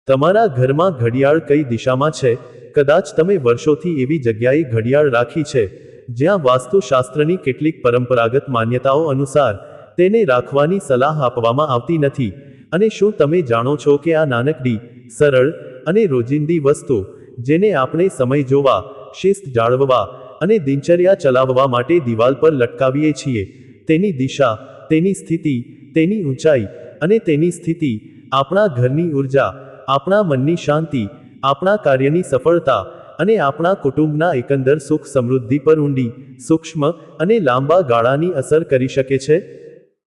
તમારા ઘરમાં ઘડિયાળ કઈ દિશામાં છે? કદાચ તમે વર્ષોથી એવી જગ્યાએ ઘડિયાળ રાખી છે જ્યાં વાસ્તુશાસ્ત્રની કેટલીક પરંપરાગત માન્યતાઓ અનુસાર તેને રાખવાની સલાહ આપવામાં આવતી નથી. અને શું તમે જાણો છો કે આ નાનકડી, સરળ અને રોજિંદી વસ્તુ, જેને આપણે સમય જોવા, શિસ્ત જાળવવા અને દિનચર્યા ચલાવવા માટે દિવાલ પર લટકાવીએ છીએ, તેની દિશા, તેની સ્થિતિ, તેની ઊંચાઈ અને તેની સ્થિતિ આપણા ઘરની ઉર્જા, આપણા મનની શાંતિ, આપણા કાર્યની સફળતા અને આપણા કુટુંબના એકંદર સુખ સમૃદ્ધિ પર ઊંડી, સૂક્ષ્મ અને લાંબા ગાળાની અસર કરી શકે છે?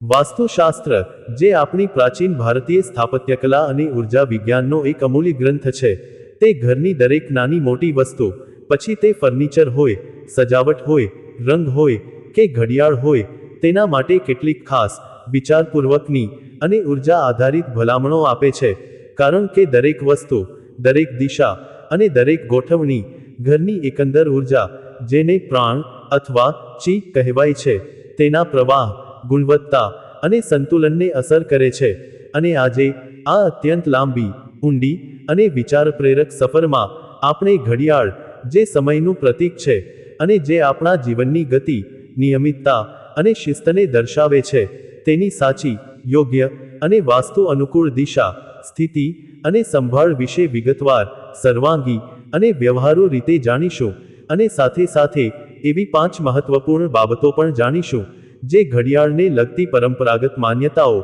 વાસ્તુશાસ્ત્ર, જે આપણી પ્રાચીન ભારતીય સ્થાપત્યકલા અને ઉર્જા વિજ્ઞાનનો એક અમૂલ્ય ગ્રંથ છે, તે ઘરની દરેક નાની મોટી વસ્તુ, પછી તે ફર્નિચર હોય, સજાવટ હોય, રંગ હોય કે ઘડિયાળ હોય, તેના માટે કેટલીક ખાસ, વિચારપૂર્વકની અને ઉર્જા આધારિત ભલામણો આપે છે. કારણ કે દરેક વસ્તુ, દરેક દિશા અને દરેક ગોઠવણી ઘરની એકંદર ઉર્જા, જેને પ્રાણ અથવા ચી કહેવાય છે, તેના પ્રવાહ, ગુણવત્તા અને સંતુલનને અસર કરે છે. અને આજે, આ અત્યંત લાંબી, ઊંડી અને વિચારપ્રેરક સફરમાં, આપણે ઘડિયાળ, જે સમયનું પ્રતીક છે અને જે આપણા જીવનની ગતિ, નિયમિતતા અને શિસ્તને દર્શાવે છે, તેની સાચી, યોગ્ય અને વાસ્તુ અનુકૂળ દિશા, સ્થિતિ અને સંભાળ વિશે વિગતવાર, સર્વાંગી અને વ્યવહારુ રીતે જાણીશું. અને સાથે સાથે એવી 5 મહત્વપૂર્ણ બાબતો પણ જાણીશું જે ઘડિયાળને લગતી પરંપરાગત માન્યતાઓ,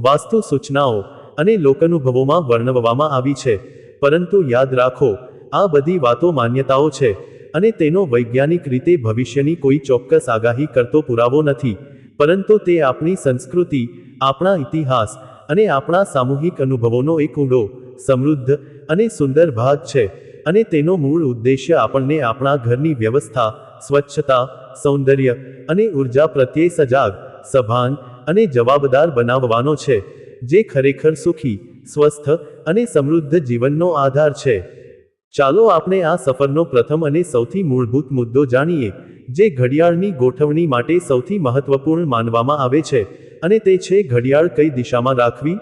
વાસ્તુ સૂચનાઓ અને લોકાનુભવોમાં વર્ણવવામાં આવી છે. પરંતુ યાદ રાખો, આ બધી વાતો માન્યતાઓ છે અને તેનો વૈજ્ઞાનિક રીતે ભવિષ્યની કોઈ ચોક્કસ આગાહી કરતો પુરાવો નથી, પરંતુ તે આપણી સંસ્કૃતિ, આપણા ઇતિહાસ અને આપણા સામૂહિક અનુભવોનો એક ઊંડો, સમૃદ્ધ અને સુંદર ભાગ છે. અને તેનો મૂળ ઉદ્દેશ્ય આપણને આપણા ઘરની વ્યવસ્થા, સ્વચ્છતા, સૌંદર્ય અને ઉર્જા પ્રત્યે સજાગ, સભાન અને જવાબદાર બનાવવાનો છે, જે ખરેખર સુખી, સ્વસ્થ અને સમૃદ્ધ જીવનનો આધાર છે. ચાલો આપણે આ સફરનો પ્રથમ અને સૌથી મૂળભૂત મુદ્દો જાણીએ, જે ઘડિયાળની ગોઠવણી માટે સૌથી મહત્વપૂર્ણ માનવામાં આવે છે, અને તે છે ઘડિયાળ કઈ દિશામાં રાખવી.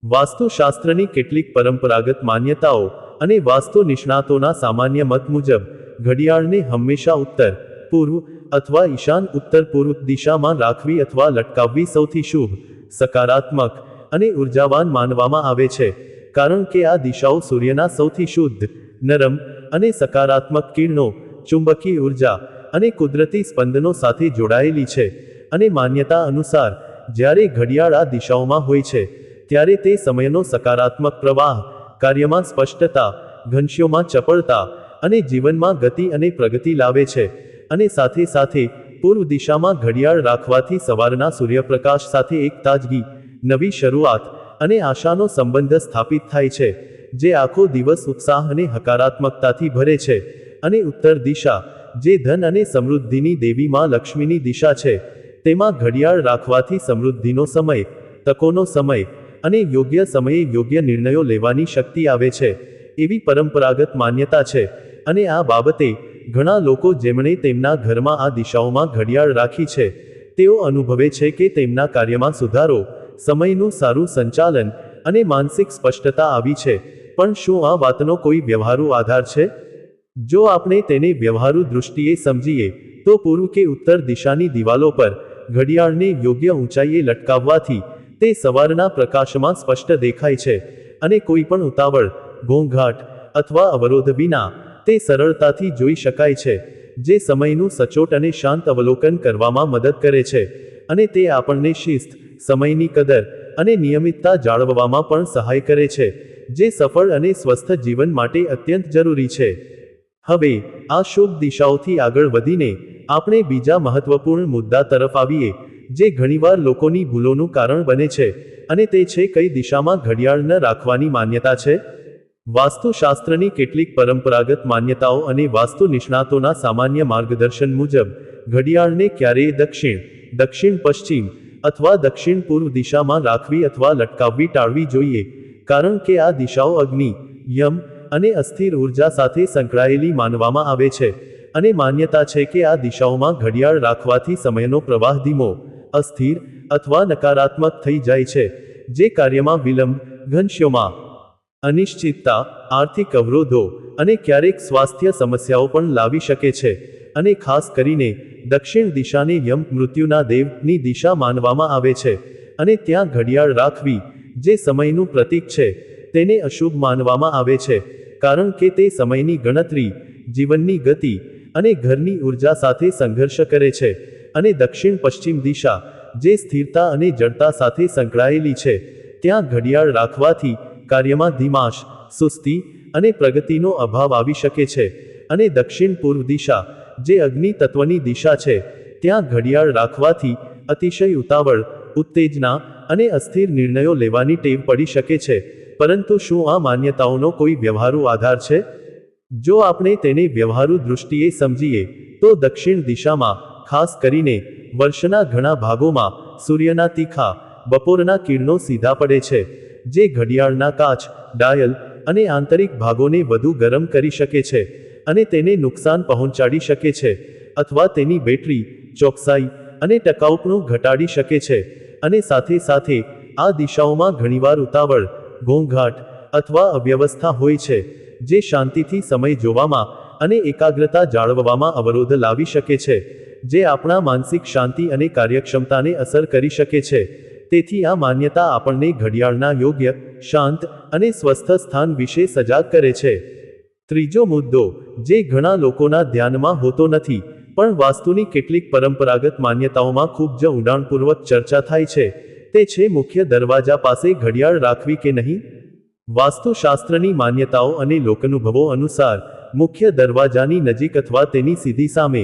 વાસ્તુશાસ્ત્રની કેટલીક પરંપરાગત માન્યતાઓ અને વાસ્તુ નિષ્ણાતોના સામાન્ય મત મુજબ, ઘડિયાળને હંમેશા ઉત્તર, પૂર્વ અથવા ઈશાન ઉત્તર પૂર્વ દિશામાં રાખવી અથવા લટકાવવી સૌથી શુભ, સકારાત્મક અને ઉર્જાવાન માનવામાં આવે છે. કારણ કે આ દિશાઓ સૂર્યના સૌથી શુદ્ધ, નરમ અને સકારાત્મક કિરણો, ચુંબકીય ઉર્જા અને કુદરતી સ્પંદનો સાથે જોડાયેલી છે. અને માન્યતા અનુસાર, જ્યારે ઘડિયાળ આ દિશાઓમાં હોય છે, ત્યારે તે સમયનો સકારાત્મક પ્રવાહ, કાર્યમાં સ્પષ્ટતા, ઘનશ્યોમાં ચપળતા અને જીવનમાં ગતિ અને પ્રગતિ લાવે છે. અને સાથે સાથે, પૂર્વ દિશામાં ઘડિયાળ રાખવાથી સવારના સૂર્યપ્રકાશ સાથે એક તાજગી, નવી શરૂઆત અને આશાનો સંબંધ સ્થાપિત થાય છે, જે આખો દિવસ ઉત્સાહ અને હકારાત્મકતાથી ભરે છે. અને ઉત્તર દિશા, જે ધન અને સમૃદ્ધિની દેવી માં લક્ષ્મીની દિશા છે, તેમાં ઘડિયાળ રાખવાથી સમૃદ્ધિનો સમય, તકોનો સમય અને યોગ્ય સમયે યોગ્ય નિર્ણયો લેવાની શક્તિ આવે છે, એવી પરંપરાગત માન્યતા છે. અને આ બાબતે, ઘણા લોકો જેમણે તેમના ઘરમાં આ દિશાઓમાં ઘડિયાળ રાખી છે, તેઓ અનુભવે છે કે તેમના કાર્યમાં સુધારો, સમયનું સારું સંચાલન અને માનસિક સ્પષ્ટતા આવી છે. પણ શું આ વાતનો કોઈ વ્યવહારુ આધાર છે? જો આપણે તેને વ્યવહારુ દૃષ્ટિએ સમજીએ, તો પૂર્વ કે ઉત્તર દિશાની દિવાલો પર ઘડિયાળને યોગ્ય ઊંચાઈએ લટકાવવાથી તે સવારના પ્રકાશમાં સ્પષ્ટ દેખાય છે, અને કોઈ પણ ઉતાવળ, ઘોંઘાટ અથવા અવરોધ વિના તે સરળતાથી જોઈ શકાય છે, જે સમયનું સચોટ અને શાંત અવલોકન કરવામાં મદદ કરે છે. અને તે આપણને શિસ્ત, સમયની કદર અને નિયમિતતા જાળવવામાં પણ સહાય કરે છે, જે સફળ અને સ્વસ્થ જીવન માટે અત્યંત જરૂરી છે. હવે, આ શુભ દિશાઓથી આગળ વધીને, આપણે બીજા મહત્વપૂર્ણ મુદ્દા તરફ આવીએ, જે ઘણીવાર લોકોની ભૂલોનું કારણ બને છે, અને તે છે કઈ દિશામાં ઘડિયાળ ન રાખવાની માન્યતા છે. વાસ્તુશાસ્ત્રની કેટલીક પરંપરાગત માન્યતાઓ અને વાસ્તુ નિષ્ણાતોના સામાન્ય માર્ગદર્શન મુજબ, ઘડિયાળને ક્યારેય દક્ષિણ, દક્ષિણ પશ્ચિમ અથવા દક્ષિણ પૂર્વ દિશામાં રાખવી અથવા લટકાવવી ટાળવી જોઈએ, કારણ કે આ દિશાઓ અગ્નિ, યમ અને અસ્થિર ઉર્જા સાથે સંકળાયેલી માનવામાં આવે છે. અને માન્યતા છે કે આ દિશાઓમાં ઘડિયાળ રાખવાથી સમયનો પ્રવાહ ધીમો, અસ્થિર અથવા નકારાત્મક થઈ જાય છે, જે કાર્યમાં વિલંબ, ઘનશ્યોમાં અનિશ્ચિતતા, આર્થિક અવરોધો અને ક્યારેક સ્વાસ્થ્ય સમસ્યાઓ પણ લાવી શકે છે. અને ખાસ કરીને દક્ષિણ દિશાને યમ મૃત્યુના દેવની દિશા માનવામાં આવે છે. અને ત્યાં ઘડિયાળ રાખવી, જે સમયનું પ્રતીક છે, તેને અશુભ માનવામાં આવે છે, કારણ કે તે સમયની ગણતરી, જીવનની ગતિ અને ઘરની ઉર્જા સાથે સંઘર્ષ કરે છે. અને દક્ષિણ પશ્ચિમ દિશા, જે સ્થિરતા અને જડતા સાથે સંકળાયેલી છે, ત્યાં ઘડિયાળ રાખવાથી કાર્યમાં ધીમાશ, સુસ્તી અને પ્રગતિનો અભાવ આવી શકે છે. અને દક્ષિણ પૂર્વ દિશા, જે અગ્નિ તત્વની દિશા છે, ત્યાં ઘડિયાળ રાખવાથી અતિશય ઉતાવળ, ઉત્તેજના અને અસ્થિર નિર્ણયો લેવાની ટેવ પડી શકે છે. પરંતુ શું આ માન્યતાઓનો કોઈ વ્યવહારુ આધાર છે? જો આપણે તેને વ્યવહારુ દૃષ્ટિએ સમજીએ, તો દક્ષિણ દિશામાં, ખાસ કરીને વર્ષના ઘણા ભાગોમાં, સૂર્યના તીખા, બપોરના કિરણો સીધા પડે છે, જે ઘડિયાળના કાચ, ડાયલ અને આંતરિક ભાગોને વધુ ગરમ કરી શકે છે અને તેને નુકસાન પહોંચાડી શકે છે, અથવા તેની બેટરી, ચોકસાઈ અને ટકાઉપણું ઘટાડી શકે છે. અને સાથે સાથે, આ દિશાઓમાં ઘણીવાર ઉતાવળ, ઘોંઘાટ અથવા અવ્યવસ્થા હોય છે, જે શાંતિથી સમય જોવામાં અને એકાગ્રતા જાળવવામાં અવરોધ લાવી શકે છે, જે આપણા માનસિક શાંતિ અને કાર્યક્ષમતાને અસર કરી શકે છે. તેથી આ માન્યતા આપણને ઘડિયાળના યોગ્ય, શાંત અને સ્વસ્થ સ્થાન વિશે સજાગ કરે છે. ત્રીજો મુદ્દો, જે ઘણા લોકોના ધ્યાનમાં હોતો નથી, પણ વાસ્તુની કેટલીક પરંપરાગત માન્યતાઓમાં ખૂબ જ ઊંડાણપૂર્વક ચર્ચા થાય છે, તે છે મુખ્ય દરવાજા પાસે ઘડિયાળ રાખવી કે નહીં. વાસ્તુશાસ્ત્રની માન્યતાઓ અને લોકાનુભવો અનુસાર, મુખ્ય દરવાજાની નજીક અથવા તેની સીધી સામે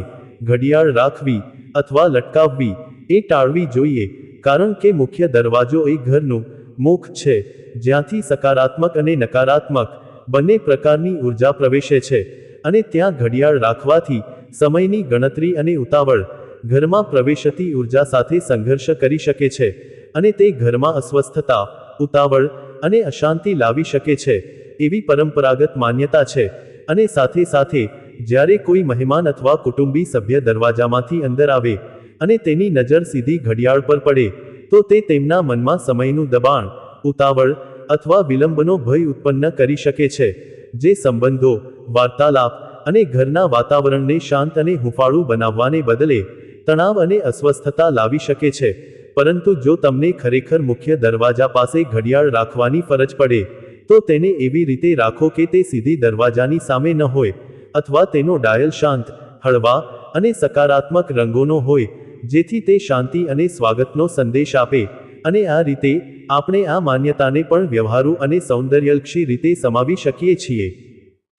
ઘડિયાળ રાખવી અથવા લટકાવવી એ ટાળવી જોઈએ, કારણ કે મુખ્ય દરવાજો એ ઘરનું મુખ છે, જ્યાંથી સકારાત્મક અને નકારાત્મક બંને પ્રકારની ઉર્જા પ્રવેશે છે. અને ત્યાં ઘડિયાળ રાખવાથી સમયની ગણતરી અને ઉતાવળ ઘરમાં પ્રવેશતી ઉર્જા સાથે સંઘર્ષ કરી શકે છે, અને તે ઘરમાં અસ્વસ્થતા, ઉતાવળ અને અશાંતિ લાવી શકે છે, એવી પરંપરાગત માન્યતા છે. અને સાથે સાથે, જ્યારે કોઈ મહેમાન અથવા કુટુંબી સભ્ય દરવાજામાંથી અંદર આવે અને તેની નજર સીધી ઘડિયાળ પર પડે, તો તે તેમના મનમાં સમયનું દબાણ, ઉતાવળ અથવા વિલંબનો ભય ઉત્પન્ન કરી શકે છે, જે સંબંધો, વાર્તાલાપ અને ઘરના વાતાવરણને શાંત અને હૂંફાળું બનાવવાને બદલે તણાવ અને અસ્વસ્થતા લાવી શકે છે. પરંતુ જો તમને ખરેખર મુખ્ય દરવાજા પાસે ઘડિયાળ રાખવાની ફરજ પડે, તો તેને એવી રીતે રાખો કે તે સીધી દરવાજાની સામે ન હોય, અથવા તેનો ડાયલ શાંત, હળવા અને સકારાત્મક રંગોનો હોય, જેથી તે શાંતિ અને સ્વાગતનો સંદેશ આપે. અને આ રીતે, આપણે આ માન્યતાને પણ વ્યવહારુ અને સૌંદર્યલક્ષી રીતે સમાવી શકીએ છીએ.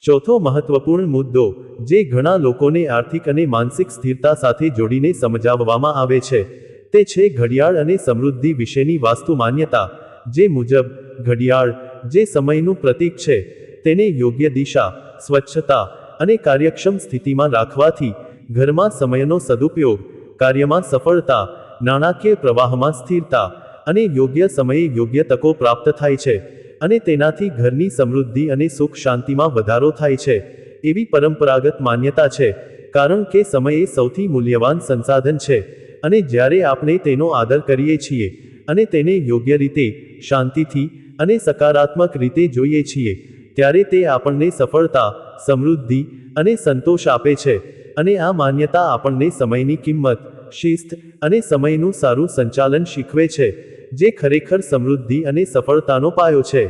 ચોથો મહત્વપૂર્ણ મુદ્દો, જે ઘણા લોકોને આર્થિક અને માનસિક સ્થિરતા સાથે જોડીને સમજાવવામાં આવે છે, તે છે ઘડિયાળ અને સમૃદ્ધિ વિશેની વાસ્તુ માન્યતા, જે મુજબ, ઘડિયાળ, જે સમયનું પ્રતીક છે, તેને યોગ્ય દિશા, સ્વચ્છતા અને કાર્યક્ષમ સ્થિતિમાં રાખવાથી ઘરમાં સમયનો સદુપયોગ, કાર્યમાં સફળતા, નાણાકીય પ્રવાહમાં સ્થિરતા અને યોગ્ય સમયે યોગ્ય તકો પ્રાપ્ત થાય છે. અને તેનાથી ઘરની સમૃદ્ધિ અને સુખ શાંતિમાં વધારો થાય છે, એવી પરંપરાગત માન્યતા છે, કારણ કે સમય એ સૌથી મૂલ્યવાન સંસાધન છે. અને જ્યારે આપણે તેનો આદર કરીએ છીએ અને તેને યોગ્ય રીતે, શાંતિથી અને સકારાત્મક રીતે જોઈએ છીએ, ત્યારે તે આપણને સફળતા, સમૃદ્ધિ અને સંતોષ આપે છે. અને આ માન્યતા આપણને સમયની કિંમત, શિસ્ત અને સમયનું સારું સંચાલન શીખવે છે, જે ખરેખર સમૃદ્ધિ અને સફળતાનો પાયો છે.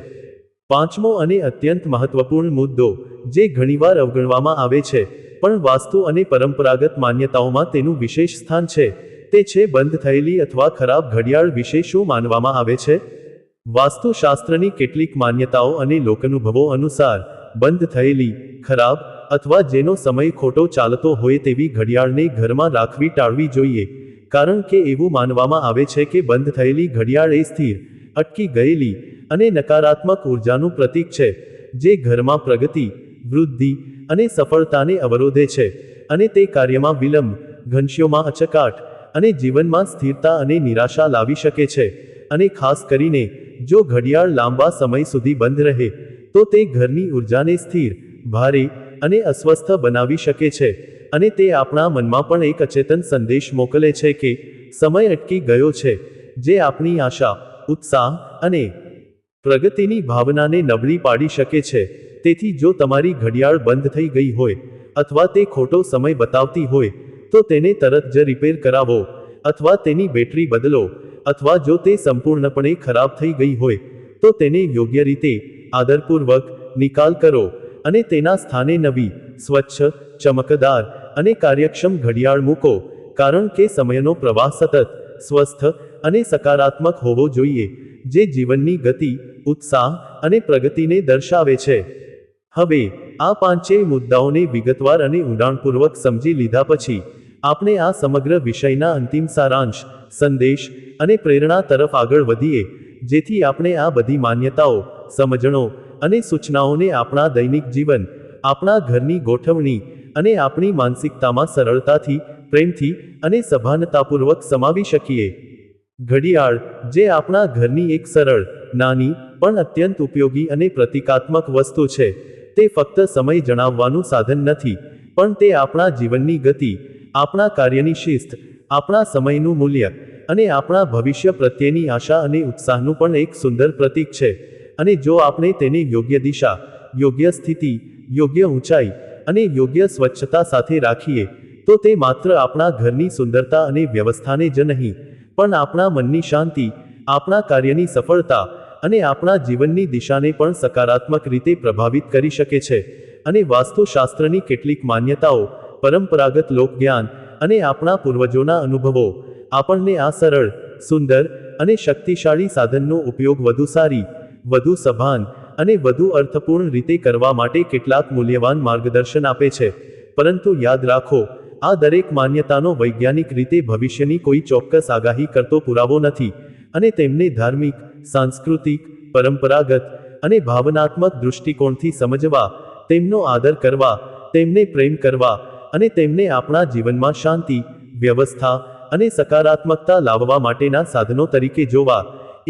પાંચમો અને અત્યંત મહત્વપૂર્ણ મુદ્દો, જે ઘણીવાર અવગણવામાં આવે છે, પણ વાસ્તુ અને પરંપરાગત માન્યતાઓમાં તેનું વિશેષ સ્થાન છે, તે છે બંધ થયેલી અથવા ખરાબ ઘડિયાળ વિશે શું માનવામાં આવે છે. વાસ્તુશાસ્ત્રની કેટલીક માન્યતાઓ અને લોકાનુભવો અનુસાર, બંધ થયેલી, ખરાબ અથવા જેનો સમય ખોટો ચાલતો હોય તેવી ઘડિયાળને ઘરમાં રાખવી ટાળવી જોઈએ, કારણ કે એવું માનવામાં આવે છે કે બંધ થયેલી ઘડિયાળ એ સ્થિર, અટકી ગયેલી અને નકારાત્મક ઉર્જાનું પ્રતીક છે, જે ઘરમાં પ્રગતિ, વૃદ્ધિ અને સફળતાને અવરોધે છે. અને તે કાર્યમાં વિલંબ, ઘનશ્યોમાં અચકાટ અને જીવનમાં સ્થિરતા અને નિરાશા લાવી શકે છે. અને ખાસ કરીને, જો ઘડિયાળ લાંબા સમય સુધી બંધ રહે, તો તે ઘરની ઉર્જાને સ્થિર, ભારે અને અસ્વસ્થ બનાવી શકે છે. અને તે આપણા મનમાં પણ એક અચેતન સંદેશ મોકલે છે કે સમય અટકી ગયો છે, જે આપણી આશા, ઉત્સાહ અને પ્રગતિની ભાવનાને નબળી પાડી શકે છે. તેથી જો તમારી ઘડિયાળ બંધ થઈ ગઈ હોય અથવા તે ખોટો સમય બતાવતી હોય તો તેને તરત જ રિપેર કરાવો અથવા તેની બેટરી બદલો, અથવા જો તે સંપૂર્ણપણે ખરાબ થઈ ગઈ હોય તો તેને યોગ્ય રીતે, આદરપૂર્વક નિકાલ કરો અને તેના સ્થાને નવી, સ્વચ્છ, ચમકદાર અને કાર્યક્ષમ ઘડિયાળ મૂકો, કારણ કે સમયનો પ્રવાહ સતત, સ્વસ્થ અને સકારાત્મક હોવો જોઈએ, જે જીવનની ગતિ, ઉત્સાહ અને પ્રગતિને દર્શાવે છે. હવે આ પાંચેય મુદ્દાઓને વિગતવાર અને ઊંડાણપૂર્વક સમજી લીધા પછી આપણે આ સમગ્ર વિષયના અંતિમ સારાંશ, સંદેશ અને પ્રેરણા તરફ આગળ વધીએ, જેથી આપણે આ બધી માન્યતાઓ, સમજણો અને સૂચનાઓને આપણા દૈનિક જીવન, આપણા ઘરની ગોઠવણી અને આપણી માનસિકતામાં સરળતાથી, પ્રેમથી અને સભાનતાપૂર્વક સમાવી શકીએ. ઘડિયાળ, જે આપણા ઘરની એક સરળ, નાની પણ અત્યંત ઉપયોગી અને પ્રતીકાત્મક વસ્તુ છે, તે ફક્ત સમય જણાવવાનું સાધન નથી, પણ તે આપણા જીવનની ગતિ, આપણા કાર્યની શિસ્ત, આપણા સમયનું મૂલ્ય અને આપણા ભવિષ્ય પ્રત્યેની આશા અને ઉત્સાહનું પણ એક સુંદર પ્રતીક છે. અને જો આપણે તેને યોગ્ય દિશા, યોગ્ય સ્થિતિ, યોગ્ય ઊંચાઈ અને યોગ્ય સ્વચ્છતા સાથે રાખીએ તો તે માત્ર આપણા ઘરની સુંદરતા અને વ્યવસ્થાને જ નહીં, પણ આપણા મનની શાંતિ, આપણા કાર્યની સફળતા અને આપણા જીવનની દિશાને પણ સકારાત્મક રીતે પ્રભાવિત કરી શકે છે. અને વાસ્તુશાસ્ત્રની કેટલીક માન્યતાઓ, પરંપરાગત લોકજ્ઞાન અને આપણા પૂર્વજોના અનુભવો આપણને આ સરળ, સુંદર અને શક્તિશાળી સાધનનો ઉપયોગ વધુ સારી, વધુ સભાન અને વધુ અર્થપૂર્ણ રીતે કરવા માટે કેટલાક મૂલ્યવાન માર્ગદર્શન આપે છે. પરંતુ યાદ રાખો, આ દરેક માન્યતાનો વૈજ્ઞાનિક રીતે ભવિષ્યની કોઈ ચોક્કસ આગાહી કરતો પુરાવો નથી, અને તેમને ધાર્મિક, સાંસ્કૃતિક, પરંપરાગત અને ભાવનાત્મક દૃષ્ટિકોણથી સમજવા, તેમનો આદર કરવા, તેમને પ્રેમ કરવા અને તેમને આપણા જીવનમાં શાંતિ, વ્યવસ્થા અને સકારાત્મકતા લાવવા માટેના સાધનો તરીકે જોવા,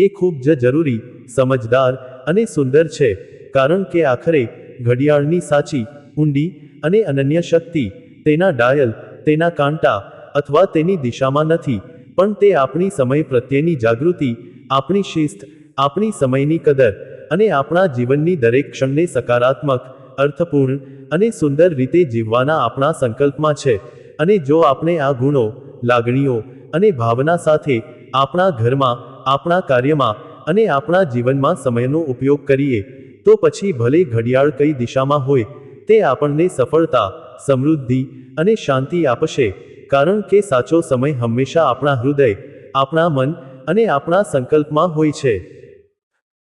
એ ખૂબ જ જરૂરી, સમજદાર અને સુંદર છે. કારણ કે આખરે, ઘડિયાળની સાચી, ઊંડી અને અનન્ય શક્તિ તેના ડાયલ, તેના કાંટા અથવા તેની દિશામાં નથી, પણ તે આપણી સમય પ્રત્યેની જાગૃતિ, આપણી શિસ્ત, આપણી સમયની કદર અને આપણા જીવનની દરેક ક્ષણને સકારાત્મક, અર્થપૂર્ણ અને સુંદર રીતે જીવવાના આપણા સંકલ્પમાં છે. અને જો આપણે આ ગુણો, લાગણીઓ અને ભાવના સાથે આપણા ઘરમાં, આપણા કાર્યમાં અને આપણા જીવનમાં સમયનો ઉપયોગ કરીએ, તો પછી ભલે ઘડિયાળ કઈ દિશામાં હોય, તે આપણને સફળતા, સમૃદ્ધિ અને શાંતિ આપશે, કારણ કે સાચો સમય હંમેશા આપણા હૃદય, આપણા મન અને આપણા સંકલ્પમાં હોય છે.